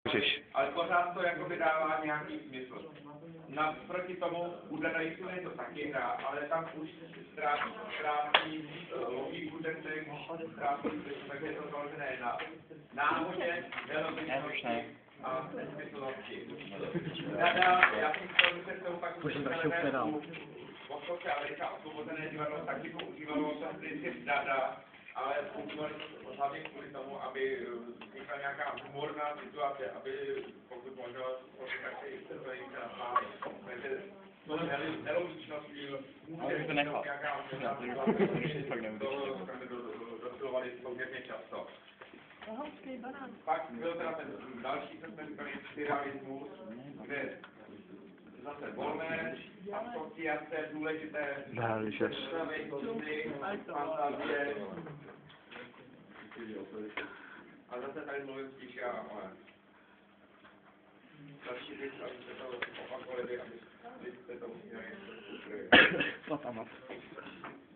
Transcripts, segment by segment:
Můžeš. Ale pořád to jako dává nějaký smysl. Naproti tomu u Deadliftu je to taky hra, ale tam už ztrácí logiku ten text, takže je to založené na náhodě, nelogičnosti a nesmyslnosti. Já jsem chtěl, že se to pak Moskovské Amerika osvobozené divadlo taky používalo ten princip Dada, ale používali to hlavně kvůli tomu, aby vznikla nějaká humorná situace, aby pokud možno taky se napálit. Takže to nelogičností může být nějaká humorná situace, to dosilovali poměrně často. Pak byl teda ten další, co jsme říkali, surrealismus, kde zase volné asociace, důležité představy, fantazie. A zase tady mluvím spíš já, ale další věc, aby se to opakovali, abyste to uměli.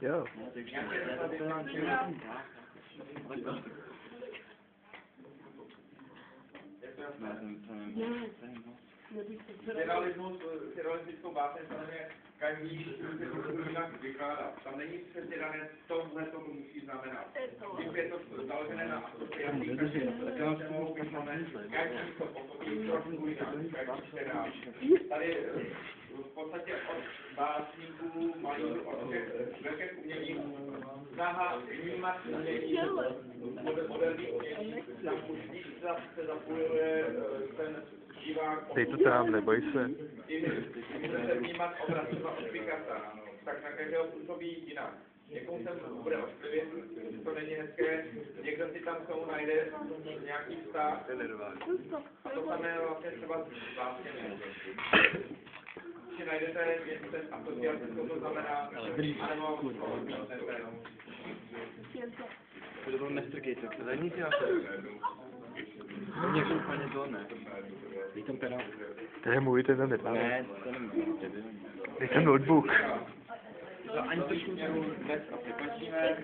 Jo. Surrealistickou báseň samozřejmě každý jinak vykládá. Tam není přesně dané, tohle to musí znamenat. Když je to založené na asociacích, takže mohou vykladat, každý to pochopí trošku jinak, každý čtenář. Tady v podstatě od básníků mají od všech umění snaha vnímat umění, moderní umění, tam už víc se zapojuje ten divák. Dej to tam, neboj se. Když se vnímat obraz třeba od Picassa, tak na každého působí jinak. Někomu se bude ošklivit, to není hezké, někdo si tam k tomu najde nějaký vztah. A to samé vlastně třeba s básněmi. Si najdete ten asociaci, co to znamená, anebo to bylo nestrkejte, to je nic jiného. Něco úplně to ne. Dej tam teda. To je můj, ten tam nepále. Ne, to nemůžu. Dej ten notebook. To ani trošku bez a překončíme.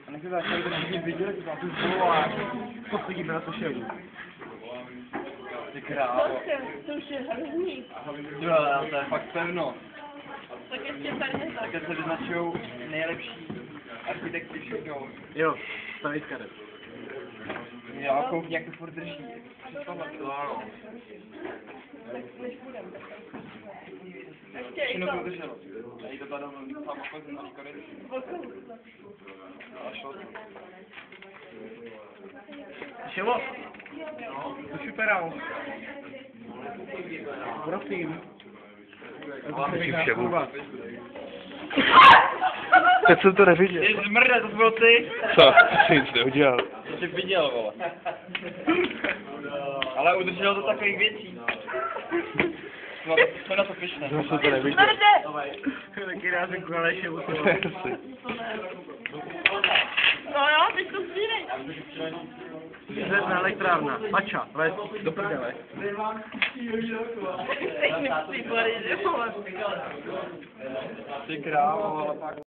A nechci začít, aby to všichni viděli, že tu zvoláš. Pochodíme na to ševu. Ty krávo. To už je hrozný. Jo, to je fakt pevno. Tak ještě tady Tak se vyznačujou nejlepší architekty všechno. Jo, stavit karet. Jo, koukni, jak to furt drží. Přes tohle, no. než budeme. Ještě i Všechno to. to drželo. A jí to tady tam ochozen na škory. A šlo to. Ševo? To šuperal. Prosím. Musím ševu. Teď jsem to neviděl. Ty zmrde, to byl ty. Co? Jsi nic neudělal. To jsi viděl, vole. Ale udržel to takových věcí. No, jsme na to pyšné. Já jsem to neviděl. Taky rázenku, ale ševu to. No jo, teď to svírej. Železná elektrárna. Mača. Les. Do prdele. Teď mi přibali, že vole. Ty krávo, ale tak.